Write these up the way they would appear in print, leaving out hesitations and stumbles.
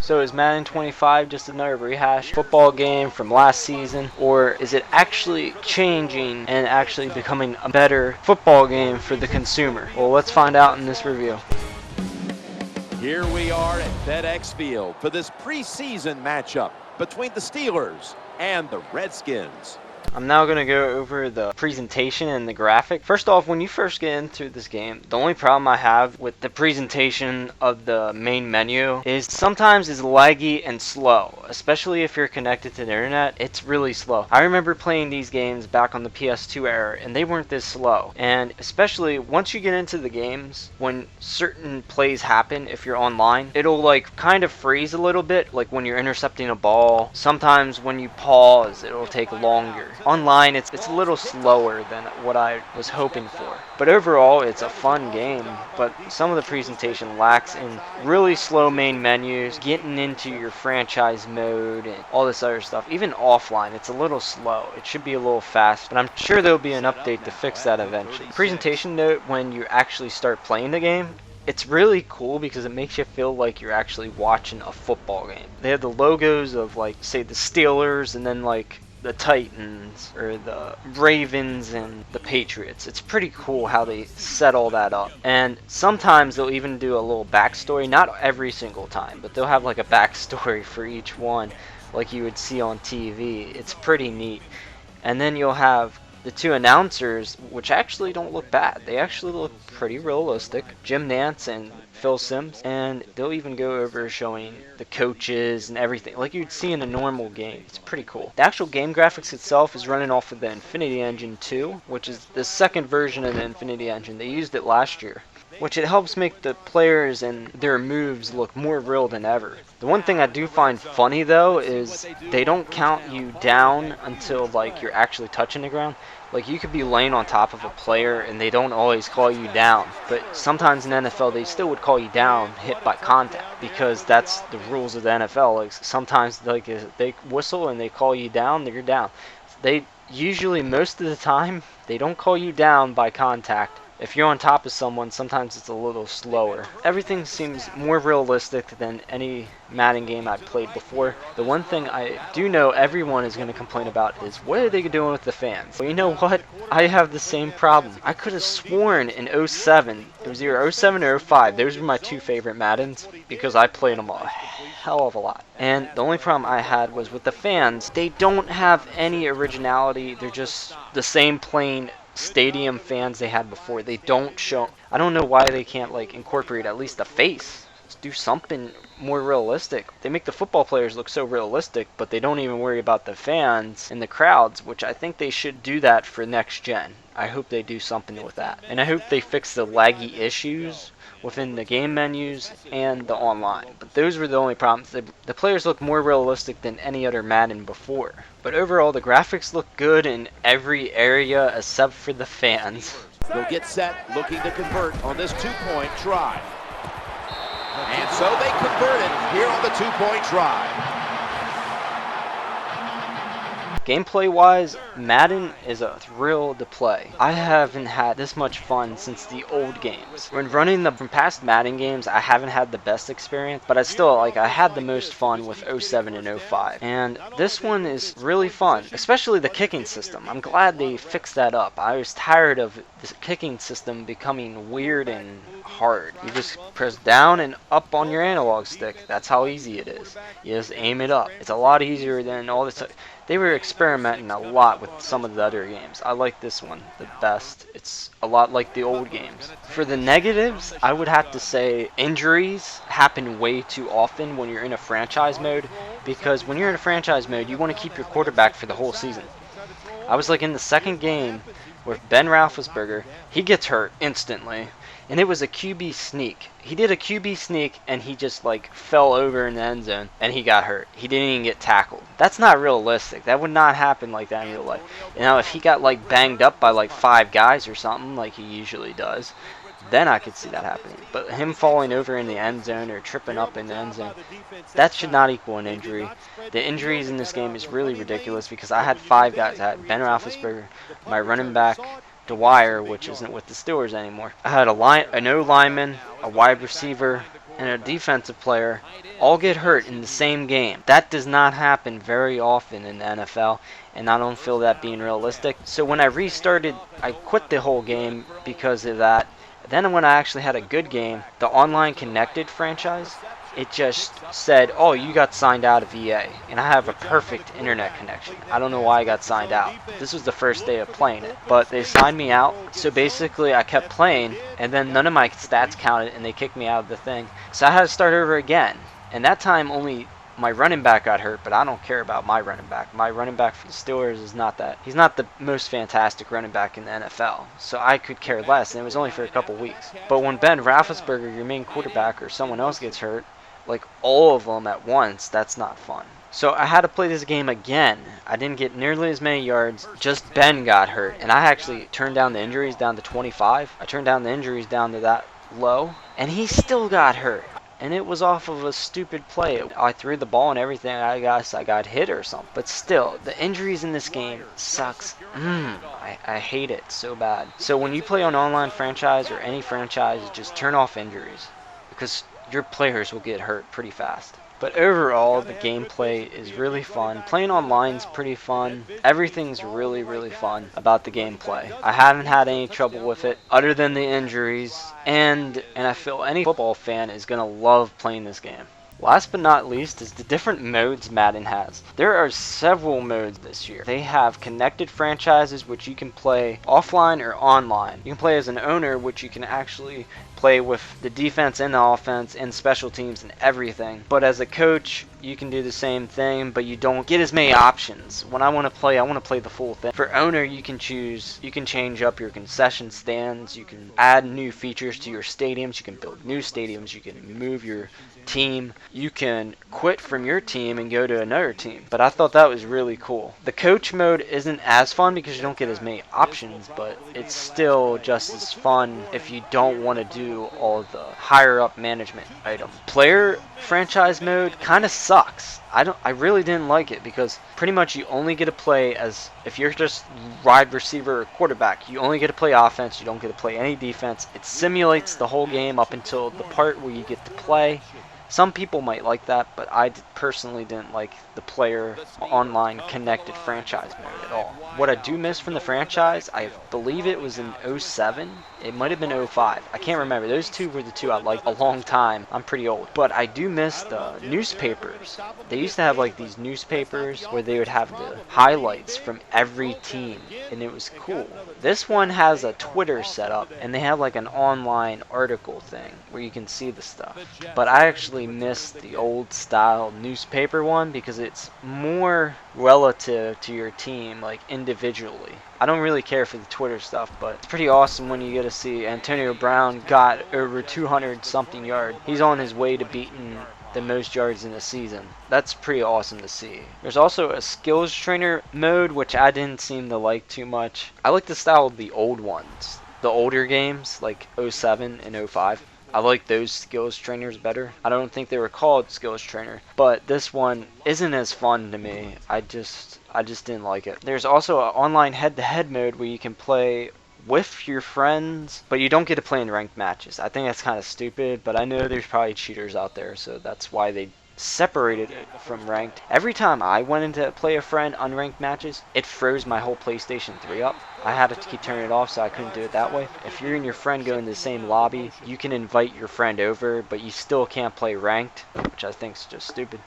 So is Madden 25 just another rehash football game from last season, or is it actually changing and actually becoming a better football game for the consumer? Well, let's find out in this review. Here we are at FedEx Field for this preseason matchup between the Steelers and the Redskins. I'm now going to go over the presentation and the graphic. First off, when you first get into this game, the only problem I have with the presentation of the main menu is sometimes it's laggy and slow, especially if you're connected to the internet. It's really slow. I remember playing these games back on the PS2 era, and they weren't this slow. And especially once you get into the games, when certain plays happen, if you're online, it'll like kind of freeze a little bit, like when you're intercepting a ball. Sometimes when you pause, it'll take longer. Online, it's a little slower than what I was hoping for. But overall, it's a fun game, but some of the presentation lacks in really slow main menus, getting into your franchise mode, and all this other stuff. Even offline, it's a little slow. It should be a little fast, but I'm sure there'll be an update to fix that eventually. Presentation note, when you actually start playing the game, it's really cool because it makes you feel like you're actually watching a football game. They have the logos of, like, say, the Steelers, and then, like, the Titans or the Ravens and the Patriots. It's pretty cool how they set all that up. And sometimes they'll even do a little backstory, not every single time, but they'll have like a backstory for each one like you would see on TV. It's pretty neat. And then you'll have the two announcers, which actually don't look bad. They actually look pretty realistic. Jim Nantz and Phil Simms. And they'll even go over showing the coaches and everything like you'd see in a normal game. It's pretty cool. The actual game graphics itself is running off of the Infinity Engine 2, which is the second version of the Infinity Engine. They used it last year, which it helps make the players and their moves look more real than ever. The one thing I do find funny though is they don't count you down until like you're actually touching the ground. Like you could be laying on top of a player and they don't always call you down, but sometimes in the NFL they still would call you down hit by contact because that's the rules of the NFL. Like sometimes like if they whistle and they call you down, you're down. They usually, most of the time, they don't call you down by contact. If you're on top of someone, sometimes it's a little slower. Everything seems more realistic than any Madden game I've played before. The one thing I do know everyone is going to complain about is what are they doing with the fans? Well, you know what? I have the same problem. I could have sworn in 07, it was either 07 or 05, those were my two favorite Maddens because I played them a hell of a lot. And the only problem I had was with the fans, they don't have any originality. They're just the same plain stadium fans they had before. They don't show. I don't know why they can't like incorporate at least a face. Just do something more realistic. They make the football players look so realistic, but they don't even worry about the fans and the crowds, which I think they should do that for next gen. I hope they do something with that. And I hope they fix the laggy issues within the game menus and the online. But those were the only problems. The players look more realistic than any other Madden before. But overall, the graphics look good in every area except for the fans. They'll get set, looking to convert on this two-point try. And so they convert it here on the two-point try. Gameplay-wise, Madden is a thrill to play. I haven't had this much fun since the old games. When running them from past Madden games, I haven't had the best experience, but I had the most fun with 07 and 05. And this one is really fun, especially the kicking system. I'm glad they fixed that up. I was tired of the kicking system becoming weird and hard. You just press down and up on your analog stick. That's how easy it is. You just aim it up. It's a lot easier than all this. They were experimenting a lot with some of the other games. I like this one the best. It's a lot like the old games. For the negatives, I would have to say injuries happen way too often when you're in a franchise mode, because when you're in a franchise mode, you want to keep your quarterback for the whole season. I was like in the second game with Ben Roethlisberger. He gets hurt instantly. And it was a QB sneak. He did a QB sneak and he just like fell over in the end zone and he got hurt. He didn't even get tackled. That's not realistic. That would not happen like that in real life. You know, if he got like banged up by like 5 guys or something like he usually does, then I could see that happening. But him falling over in the end zone or tripping up in the end zone, that should not equal an injury. The injuries in this game is really ridiculous because I had 5 guys. I had Ben Roethlisberger, my running back, Dwyer, which isn't with the Steelers anymore. I had an O lineman, a wide receiver, and a defensive player all get hurt in the same game. That does not happen very often in the NFL, and I don't feel that being realistic. So when I restarted, I quit the whole game because of that. Then when I actually had a good game, the online connected franchise, it just said, oh, you got signed out of EA. And I have a perfect internet connection. I don't know why I got signed out. This was the first day of playing it. But they signed me out. So basically I kept playing, and then none of my stats counted, and they kicked me out of the thing. So I had to start over again. And that time only my running back got hurt, but I don't care about my running back. My running back for the Steelers is not that. He's not the most fantastic running back in the NFL, so I could care less, and it was only for a couple weeks. But when Ben Roethlisberger, your main quarterback, or someone else gets hurt, like all of them at once, that's not fun. So I had to play this game again. I didn't get nearly as many yards. Just Ben got hurt, and I actually turned down the injuries down to 25. I turned down the injuries down to that low, and he still got hurt. And it was off of a stupid play. I threw the ball and everything. I guess I got hit or something. But still, the injuries in this game sucks. I hate it so bad. So when you play on online franchise or any franchise, just turn off injuries, because your players will get hurt pretty fast. But overall, the gameplay is really fun. Playing online's pretty fun. Everything's really, really fun about the gameplay. I haven't had any trouble with it other than the injuries. And I feel any football fan is going to love playing this game. Last but not least is the different modes Madden has. There are several modes this year. They have connected franchises, which you can play offline or online. You can play as an owner, which you can actually play with the defense and the offense and special teams and everything. But as a coach, you can do the same thing, but you don't get as many options. When I want to play the full thing. For owner, you can change up your concession stands, you can add new features to your stadiums, you can build new stadiums, you can move your team, you can quit from your team and go to another team. But I thought that was really cool. The coach mode isn't as fun because you don't get as many options, but it's still just as fun if you don't want to do all the higher up management items. Player franchise mode kind of sucks. I really didn't like it because pretty much you only get to play as, if you're just wide receiver or quarterback, you only get to play offense, you don't get to play any defense. It simulates the whole game up until the part where you get to play. Some people might like that, but I personally didn't like the player online connected franchise mode at all. What I do miss from the franchise, I believe it was in 07. It might have been 05. I can't remember. Those two were the two I liked a long time. I'm pretty old. But I do miss the newspapers. They used to have like these newspapers where they would have the highlights from every team, and it was cool. This one has a Twitter setup, and they have like an online article thing where you can see the stuff. But I actually miss the old style newspaper one because it's more relative to your team, like individually. I don't really care for the Twitter stuff, but it's pretty awesome when you get to see Antonio Brown got over 200 something yards. He's on his way to beating the most yards in a season. That's pretty awesome to see. There's also a skills trainer mode, which I didn't seem to like too much. I like the style of the old ones, the older games like 07 and 05. I like those skills trainers better. I don't think they were called skills trainer, but this one isn't as fun to me. I just didn't like it. There's also an online head-to-head mode where you can play with your friends, but you don't get to play in ranked matches. I think that's kind of stupid, but I know there's probably cheaters out there, so that's why they separated it from ranked. Every time I went into play a friend unranked matches, it froze my whole PlayStation 3 up. I had to keep turning it off, so I couldn't do it that way. If you and your friend go in the same lobby, you can invite your friend over, but you still can't play ranked, which I think is just stupid.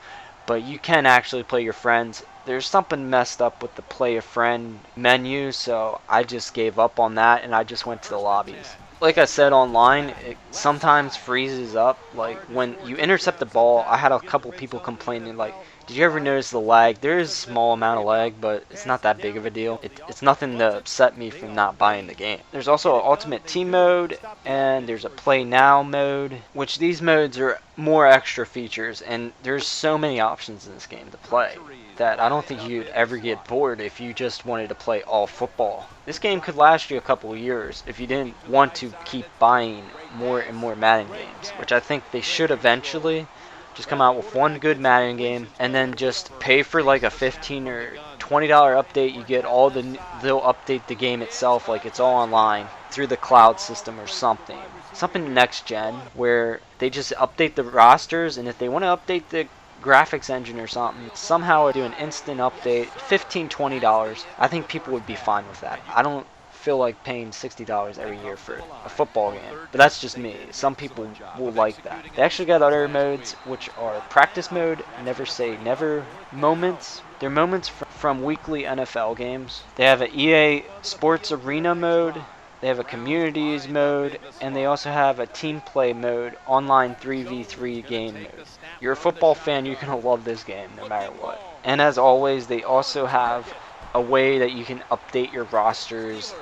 But you can actually play your friends. There's something messed up with the play a friend menu, so I just gave up on that and I just went to the lobbies. Like I said, online, it sometimes freezes up. Like when you intercept the ball, I had a couple people complaining like, did you ever notice the lag? There is a small amount of lag, but it's not that big of a deal. It's nothing to upset me from not buying the game. There's also an Ultimate Team mode, and there's a Play Now mode, which these modes are more extra features, and there's so many options in this game to play that I don't think you'd ever get bored if you just wanted to play all football. This game could last you a couple of years if you didn't want to keep buying more and more Madden games, which I think they should eventually. Just come out with one good Madden game and then just pay for like a $15 or $20 update. You get all they'll update the game itself, like it's all online. through the cloud system or something. Something next gen where they just update the rosters, and if they want to update the graphics engine or something, somehow do an instant update, $15-$20. I think people would be fine with that. I don't feel like paying $60 every year for a football game, but that's just me. Some people will like that. They actually got other modes, which are practice mode, never say never moments. They're moments from weekly NFL games. They have an EA Sports Arena mode. They have a communities mode, and they also have a team play mode, online 3v3 game mode. You're a football fan, you're going to love this game no matter what. And as always, they also have a way that you can update your rosters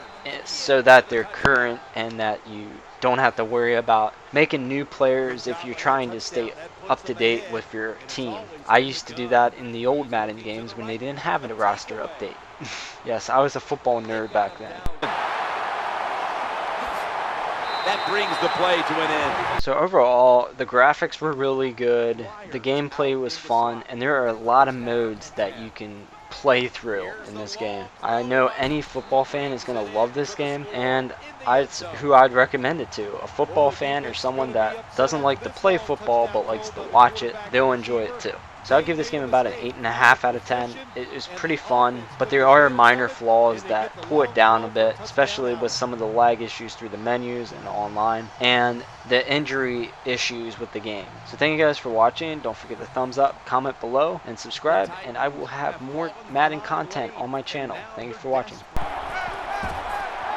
so that they're current and that you don't have to worry about making new players if you're trying to stay up to date with your team. I used to do that in the old Madden games when they didn't have a roster update. Yes, I was a football nerd back then. That brings the play to an end. So overall, the graphics were really good, the gameplay was fun, and there are a lot of modes that you can play through in this game. I know any football fan is going to love this game, and it's who I'd recommend it to. A football fan or someone that doesn't like to play football but likes to watch it, they'll enjoy it too. So I'll give this game about an 8.5 out of 10. It was pretty fun, but there are minor flaws that pull it down a bit, especially with some of the lag issues through the menus and online, and the injury issues with the game. So thank you guys for watching. Don't forget to thumbs up, comment below, and subscribe, and I will have more Madden content on my channel. Thank you for watching.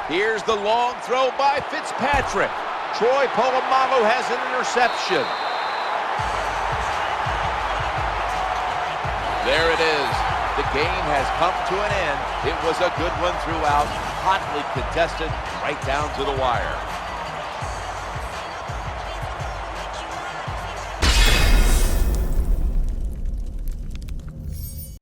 Here's the long throw by Fitzpatrick. Troy Polamalu has an interception. There it is. The game has come to an end. It was a good one throughout, hotly contested, right down to the wire.